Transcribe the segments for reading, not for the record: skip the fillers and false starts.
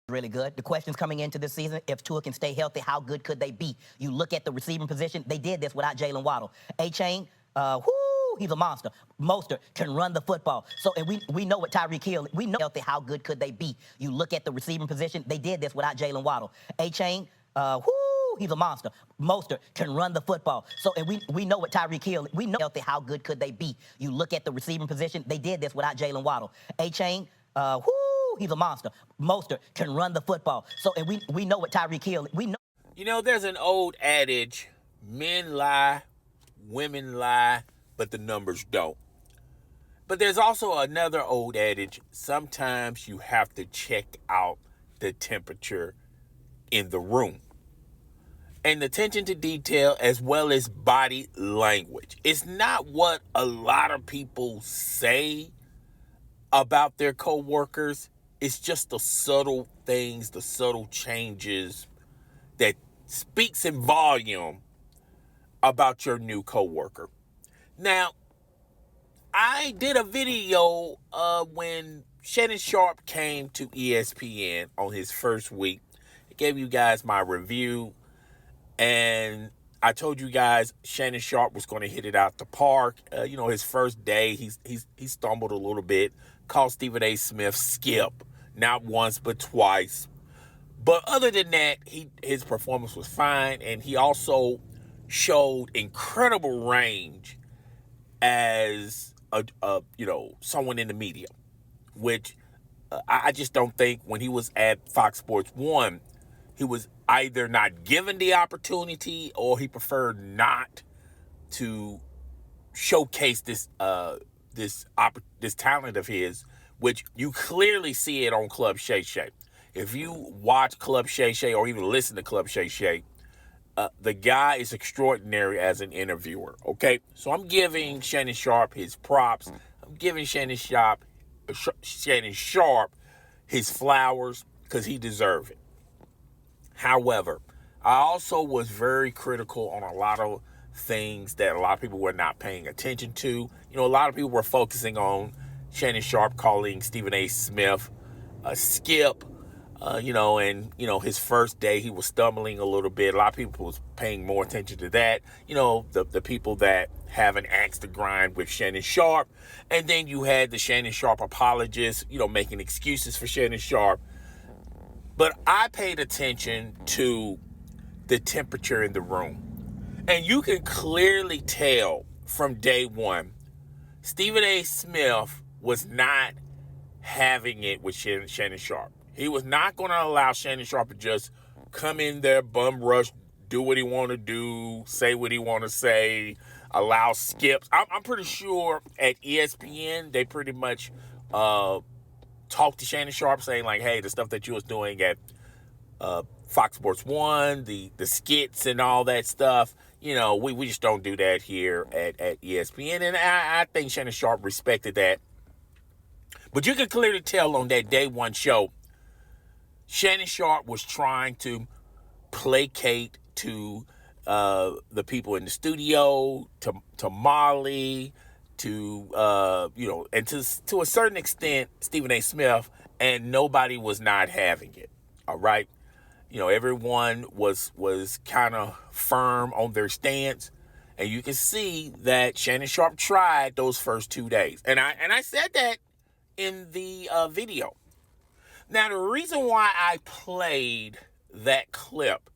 really good. The questions coming into this season, if Tua can stay healthy, how good could they be? You look at the receiving position, they did this without Jalen Waddle. A-Chain, he's a monster. Mostert can run the football. So, and we know what Tyreek Hill, we know healthy, how good could they be? You look at the receiving position, they did this without Jalen Waddle. A-Chain, he's a monster. Mostert can run the football. So, and we know what Tyreek Hill, we know healthy, how good could they be? You look at the receiving position, they did this without Jalen Waddle. A-Chain, he's a monster. Mostert can run the football. So, and we know what Tyreek Hill, we know. You know, there's an old adage, men lie, women lie, but the numbers don't. But there's also another old adage, sometimes you have to check out the temperature in the room. And attention to detail as well as body language. It's not what a lot of people say about their coworkers. It's just the subtle things, the subtle changes that speaks in volume about your new coworker. Now, I did a video when Shannon Sharpe came to ESPN on his first week. I gave you guys my review, and I told you guys Shannon Sharpe was going to hit it out the park. His first day, he stumbled a little bit, called Stephen A. Smith skip, not once but twice. But other than that, his performance was fine, and he also showed incredible range as someone in the media, which I just don't think when he was at Fox Sports 1, he was either not given the opportunity or he preferred not to showcase this talent of his, which you clearly see it on Club Shay Shay. If you watch Club Shay Shay or even listen to Club Shay Shay, the guy is extraordinary as an interviewer, okay? So I'm giving Shannon Sharpe his props. I'm giving Shannon Sharpe his flowers because he deserves it. However, I also was very critical on a lot of things that a lot of people were not paying attention to. A lot of people were focusing on Shannon Sharpe calling Stephen A. Smith a skip. His first day, he was stumbling a little bit. A lot of people was paying more attention to that. The people that have an axe to grind with Shannon Sharpe. And then you had the Shannon Sharpe apologists, making excuses for Shannon Sharpe. But I paid attention to the temperature in the room. And you can clearly tell from day one, Stephen A. Smith was not having it with Shannon Sharpe. He was not going to allow Shannon Sharpe to just come in there, bum rush, do what he want to do, say what he want to say, allow skips. I'm pretty sure at ESPN, they pretty much talked to Shannon Sharpe saying like, hey, the stuff that you was doing at Fox Sports 1, the skits and all that stuff, we just don't do that here at ESPN. And I think Shannon Sharpe respected that. But you can clearly tell on that day one show, Shannon Sharpe was trying to placate to the people in the studio, to Molly, and to a certain extent, Stephen A. Smith, and nobody was not having it. All right, everyone was kind of firm on their stance, and you can see that Shannon Sharpe tried those first 2 days, and I said that in the video. Now, the reason why I played that clip,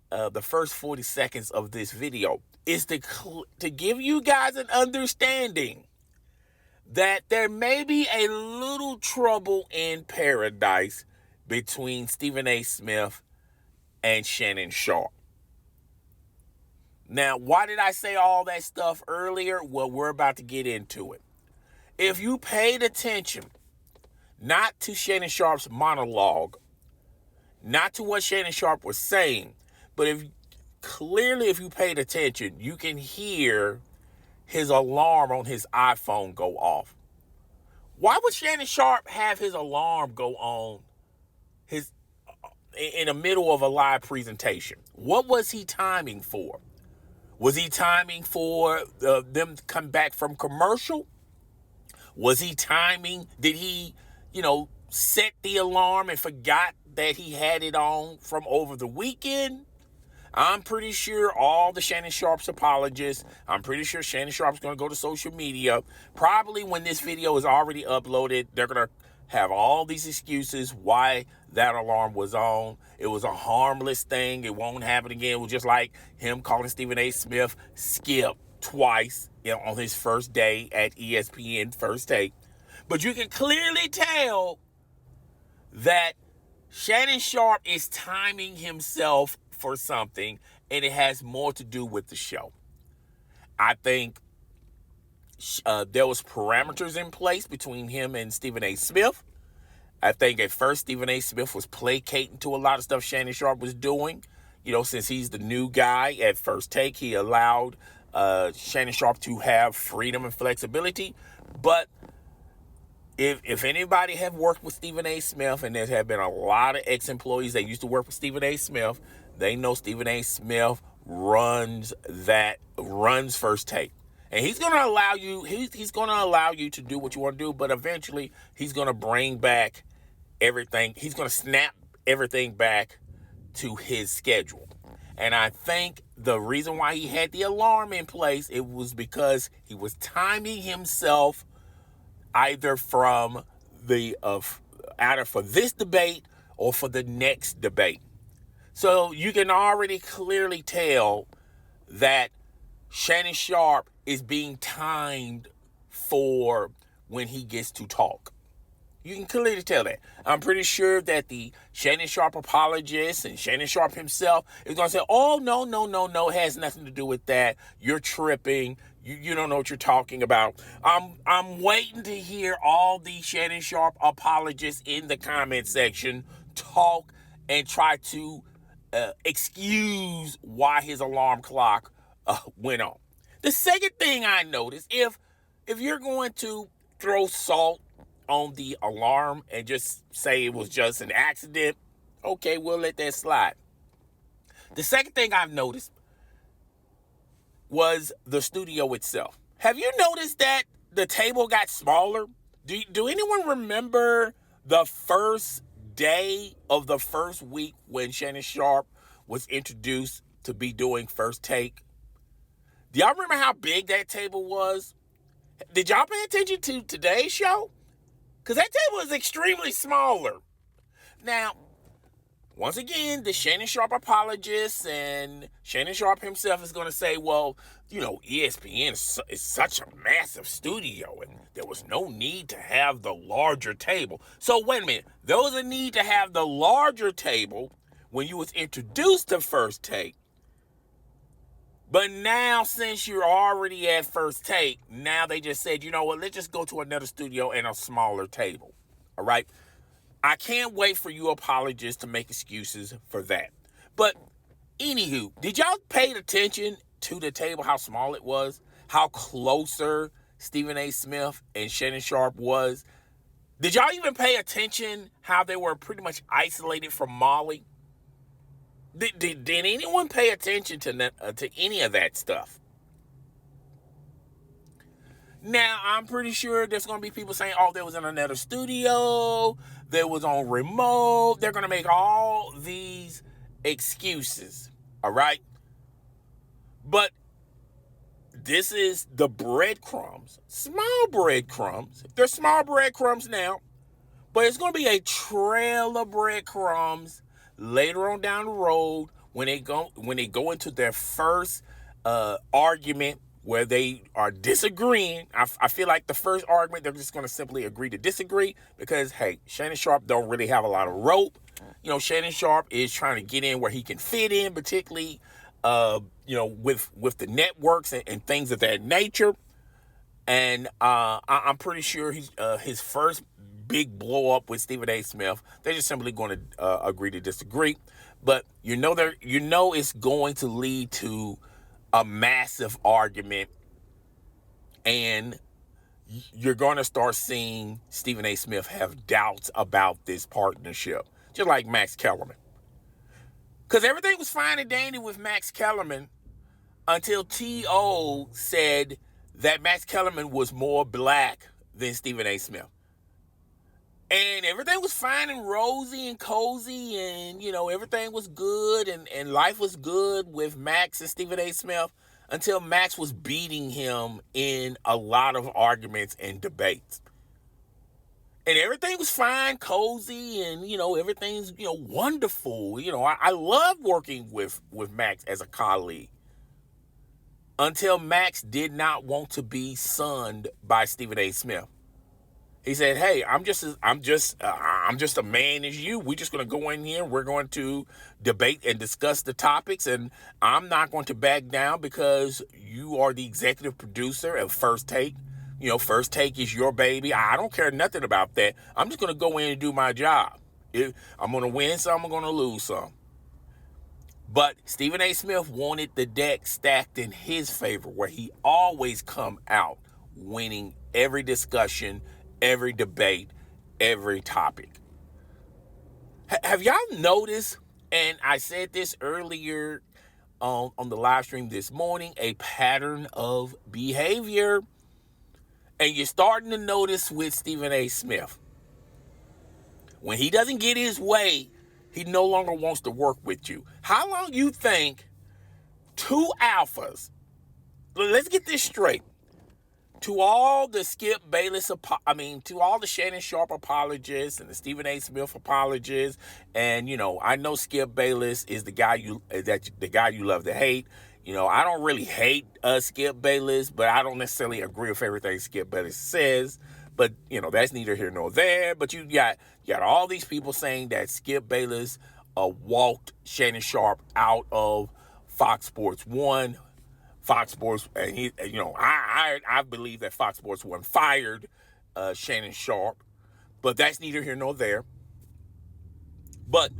the first 40 seconds of this video, is to give you guys an understanding that there may be a little trouble in paradise between Stephen A. Smith and Shannon Sharpe. Now, why did I say all that stuff earlier? Well, we're about to get into it. If you paid attention, not to Shannon Sharpe's monologue, not to what Shannon Sharpe was saying, but if you paid attention, you can hear his alarm on his iPhone go off. Why would Shannon Sharpe have his alarm go on in the middle of a live presentation? What was he timing for? Was he timing for them to come back from commercial? Was he timing? Did he set the alarm and forgot that he had it on from over the weekend. I'm pretty sure all the Shannon Sharpe's apologists, I'm pretty sure Shannon Sharpe's going to go to social media. Probably when this video is already uploaded, they're going to have all these excuses why that alarm was on. It was a harmless thing. It won't happen again. It was just like him calling Stephen A. Smith Skip twice, on his first day at ESPN First Take. But you can clearly tell that Shannon Sharpe is timing himself for something, and it has more to do with the show. I think there was parameters in place between him and Stephen A. Smith. I think at first Stephen A. Smith was placating to a lot of stuff Shannon Sharpe was doing. Since he's the new guy at First Take, he allowed Shannon Sharpe to have freedom and flexibility. But if anybody have worked with Stephen A. Smith, and there have been a lot of ex-employees that used to work with Stephen A. Smith, they know Stephen A. Smith runs First Take. And he's going to allow you, he's going to allow you to do what you want to do, but eventually he's going to bring back everything. He's going to snap everything back to his schedule. And I think the reason why he had the alarm in place, it was because he was timing himself either from either for this debate or for the next debate. So you can already clearly tell that Shannon Sharpe is being timed for when he gets to talk. You can clearly tell that. I'm pretty sure that the Shannon Sharpe apologist and Shannon Sharpe himself is going to say, oh, no, it has nothing to do with that. You're tripping. You don't know what you're talking about. I'm waiting to hear all the Shannon Sharpe apologists in the comment section talk and try to excuse why his alarm clock went on. The second thing I noticed, if you're going to throw salt on the alarm and just say it was just an accident, okay, we'll let that slide. The second thing I've noticed was the studio itself. Have you noticed that the table got smaller? Do anyone remember the first day of the first week when Shannon Sharpe was introduced to be doing First Take? Do y'all remember how big that table was? Did y'all pay attention to today's show? Because that table is extremely smaller. Now, once again, the Shannon Sharpe apologists and Shannon Sharpe himself is going to say, well, ESPN is such a massive studio and there was no need to have the larger table. So wait a minute. There was a need to have the larger table when you was introduced to First Take. But now, since you're already at First Take, now they just said, you know what, let's just go to another studio and a smaller table. All right? I can't wait for you apologists to make excuses for that. But anywho, did y'all pay attention to the table, how small it was? How closer Stephen A. Smith and Shannon Sharpe was? Did y'all even pay attention how they were pretty much isolated from Molly? Did anyone pay attention to any of that stuff? Now, I'm pretty sure there's going to be people saying, oh, there was in another studio, there was on remote. They're going to make all these excuses, all right? But this is the breadcrumbs, small breadcrumbs. They're small breadcrumbs now, but it's going to be a trail of breadcrumbs later on down the road when they go into their first argument where they are disagreeing. I feel like the first argument, they're just going to simply agree to disagree because, hey, Shannon Sharpe don't really have a lot of rope. Shannon Sharpe is trying to get in where he can fit in, particularly, with the networks and things of that nature. And I'm pretty sure his first big blow up with Stephen A. Smith, they're just simply going to agree to disagree. But it's going to lead to a massive argument, and you're going to start seeing Stephen A. Smith have doubts about this partnership, just like Max Kellerman. Because everything was fine and dandy with Max Kellerman until T.O. said that Max Kellerman was more black than Stephen A. Smith. And everything was fine and rosy and cozy, and everything was good, and life was good with Max and Stephen A. Smith until Max was beating him in a lot of arguments and debates. And everything was fine, cozy, and everything's wonderful. I love working with Max as a colleague until Max did not want to be sunned by Stephen A. Smith. He said, "Hey, I'm just a man as you. We're just going to go in here. We're going to debate and discuss the topics, and I'm not going to back down because you are the executive producer of First Take. First Take is your baby. I don't care nothing about that. I'm just going to go in and do my job. I'm going to win some. I'm going to lose some." But Stephen A. Smith wanted the deck stacked in his favor, where he always come out winning every discussion, every debate, every topic. Have y'all noticed, and I said this earlier on the live stream this morning, a pattern of behavior? And you're starting to notice with Stephen A. Smith. When he doesn't get his way, he no longer wants to work with you. How long you think two alphas, let's get this straight, to all the Skip Bayless, to all the Shannon Sharpe apologists and the Stephen A. Smith apologists, and I know Skip Bayless is the guy you love to hate. I don't really hate Skip Bayless, but I don't necessarily agree with everything Skip Bayless says. But that's neither here nor there. But you got all these people saying that Skip Bayless walked Shannon Sharpe out of Fox Sports 1. Fox Sports, and I believe that Fox Sports 1 fired Shannon Sharpe, but that's neither here nor there. But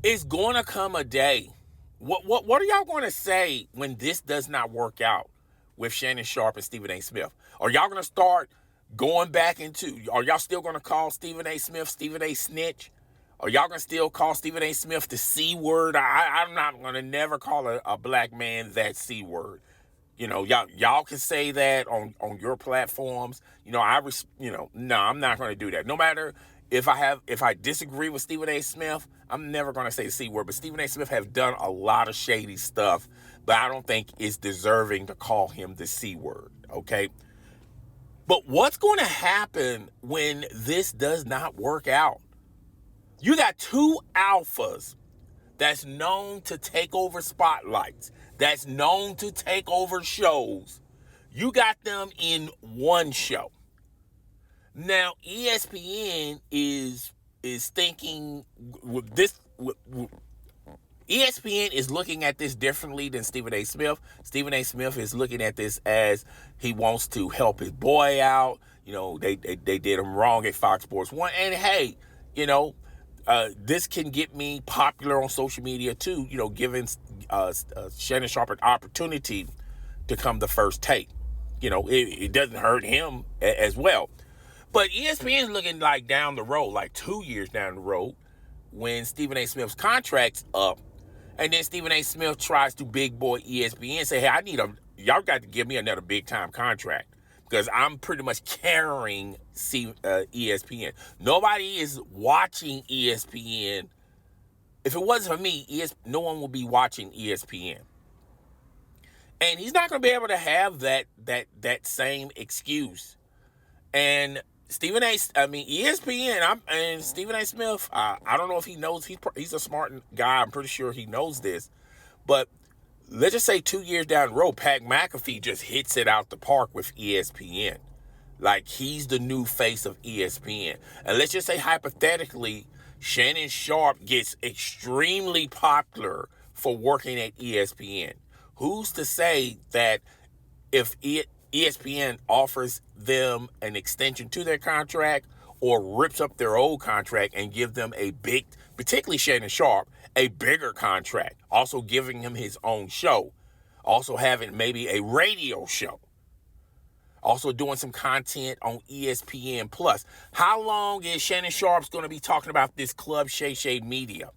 it's going to come a day. What are y'all going to say when this does not work out with Shannon Sharpe and Stephen A. Smith? Are y'all going to start going back are y'all still going to call Stephen A. Smith Stephen A. Snitch? Are y'all going to still call Stephen A. Smith the C word? I'm not going to never call a black man that C word. Y'all can say that on your platforms. No, I'm not going to do that. No matter if I disagree with Stephen A. Smith, I'm never going to say the C word. But Stephen A. Smith have done a lot of shady stuff, but I don't think it's deserving to call him the C word, okay? But what's going to happen when this does not work out? You got two alphas that's known to take over spotlights, that's known to take over shows. You got them in one show. Now, ESPN is thinking with this. ESPN is looking at this differently than Stephen A. Smith. Stephen A. Smith is looking at this as he wants to help his boy out. They did him wrong at Fox Sports 1. And hey, this can get me popular on social media too, giving Shannon Sharpe an opportunity to come the First Take. It doesn't hurt him as well. But ESPN is looking like down the road, like 2 years down the road, when Stephen A. Smith's contract's up, and then Stephen A. Smith tries to big boy ESPN and say, "Hey, y'all got to give me another big time contract, because I'm pretty much carrying ESPN. Nobody is watching ESPN. If it wasn't for me, no one would be watching ESPN." And he's not going to be able to have that same excuse. And ESPN, and Stephen A. Smith, I don't know if he knows. He's a smart guy. I'm pretty sure he knows this. But let's just say 2 years down the road, Pat McAfee just hits it out the park with ESPN. Like, he's the new face of ESPN. And let's just say, hypothetically, Shannon Sharpe gets extremely popular for working at ESPN. Who's to say that if ESPN offers them an extension to their contract or rips up their old contract and give them a big, particularly Shannon Sharpe, a bigger contract, also giving him his own show, also having maybe a radio show, also doing some content on ESPN Plus. How long is Shannon Sharpe's going to be talking about this Club Shay Shay Media?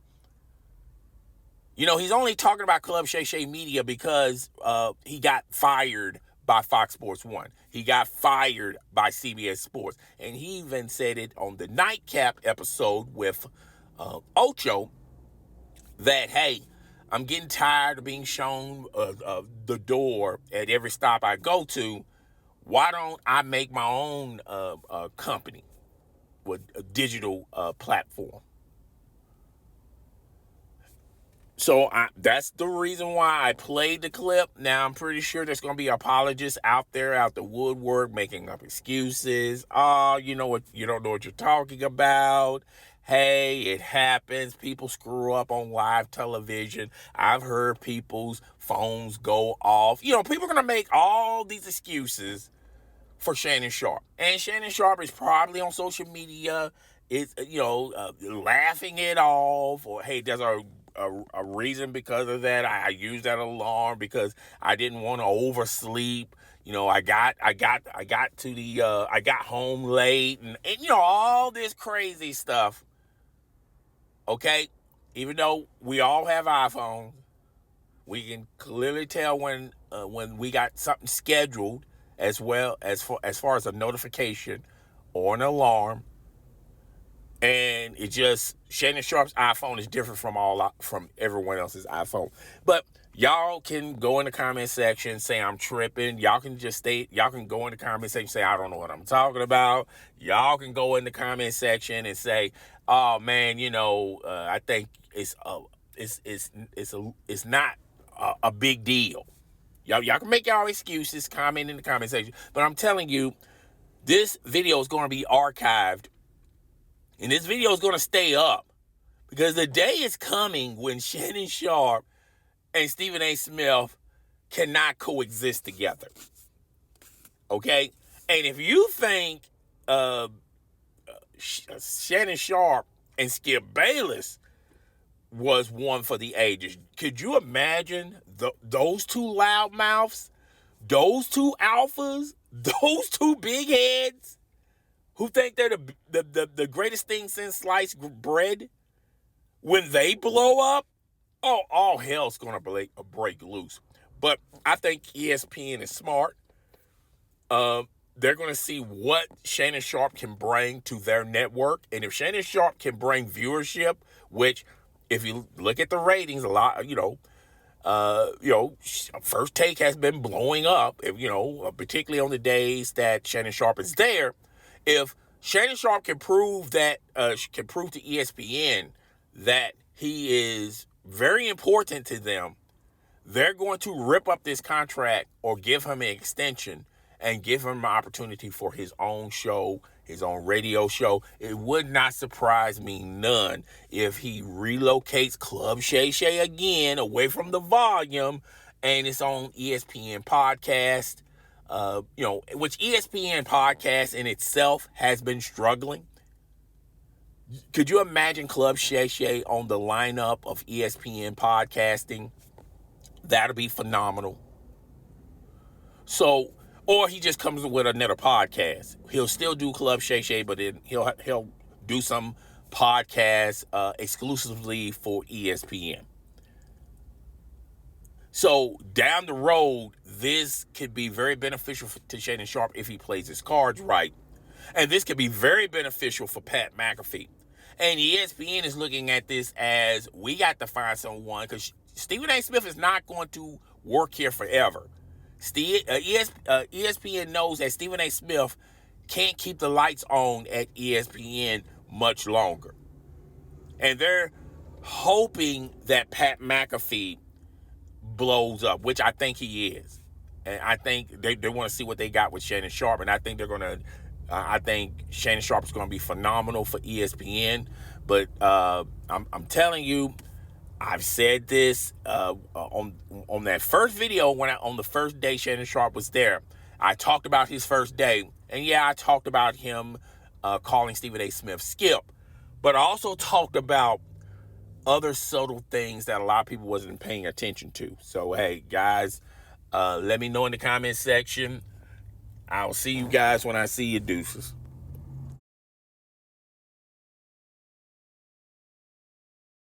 He's only talking about Club Shay Shay Media because he got fired by Fox Sports 1. He got fired by CBS Sports. And he even said it on the Nightcap episode with Ocho that, hey, I'm getting tired of being shown the door at every stop I go to. Why don't I make my own company with a digital platform? So that's the reason why I played the clip. Now, I'm pretty sure there's going to be apologists out there, out the woodwork, making up excuses. Oh, you know what? You don't know what you're talking about. Hey, it happens. People screw up on live television. I've heard people's phones go off. People are going to make all these excuses for Shannon Sharpe. And Shannon Sharpe is probably on social media, laughing it off, or, hey, there's a reason because of that. I used that alarm because I didn't want to oversleep. I got home late and all this crazy stuff. Okay, even though we all have iPhones, we can clearly tell when we got something scheduled, as well as far as a notification or an alarm. And it just, Shannon Sharpe's iPhone is different from everyone else's iPhone. But y'all can go in the comment section, say I'm tripping. Y'all can go in the comment section, say I don't know what I'm talking about. Y'all can go in the comment section and say, oh man, I think it's not a big deal. Y'all can make y'all excuses, comment in the comment section. But I'm telling you, this video is going to be archived. And this video is going to stay up, because the day is coming when Shannon Sharpe and Stephen A. Smith cannot coexist together. Okay? And if you think Shannon Sharpe and Skip Bayless was one for the ages, could you imagine those two loudmouths, those two alphas, those two big heads, who think they're the greatest thing since sliced bread, when they blow up? Oh, all hell's going to break loose. But I think ESPN is smart. They're going to see what Shannon Sharpe can bring to their network. And if Shannon Sharpe can bring viewership, which, if you look at the ratings, a lot, First Take has been blowing up, particularly on the days that Shannon Sharpe is there. If Shannon Sharpe can prove to ESPN that he is very important to them, they're going to rip up this contract or give him an extension and give him an opportunity for his own show, his own radio show. It would not surprise me none if he relocates Club Shay Shay again away from the volume and it's on ESPN podcast. Which ESPN podcast in itself has been struggling. Could you imagine Club Shay Shay on the lineup of ESPN podcasting? That'll be phenomenal. So, or he just comes with another podcast. He'll still do Club Shay Shay, but then he'll do some podcast exclusively for ESPN. So down the road, this could be very beneficial to Shannon Sharpe if he plays his cards right. And this could be very beneficial for Pat McAfee. And ESPN is looking at this as, we got to find someone, because Stephen A. Smith is not going to work here forever. ESPN knows that Stephen A. Smith can't keep the lights on at ESPN much longer. And they're hoping that Pat McAfee blows up, which I think he is. And I think they want to see what they got with Shannon Sharpe. And I think I think Shannon Sharpe is going to be phenomenal for ESPN. But I'm telling you, I've said this on that first video on the first day Shannon Sharpe was there. I talked about his first day. And yeah, I talked about him calling Stephen A. Smith Skip. But I also talked about other subtle things that a lot of people wasn't paying attention to. So, hey, guys, let me know in the comment section. I'll see you guys when I see you, deuces.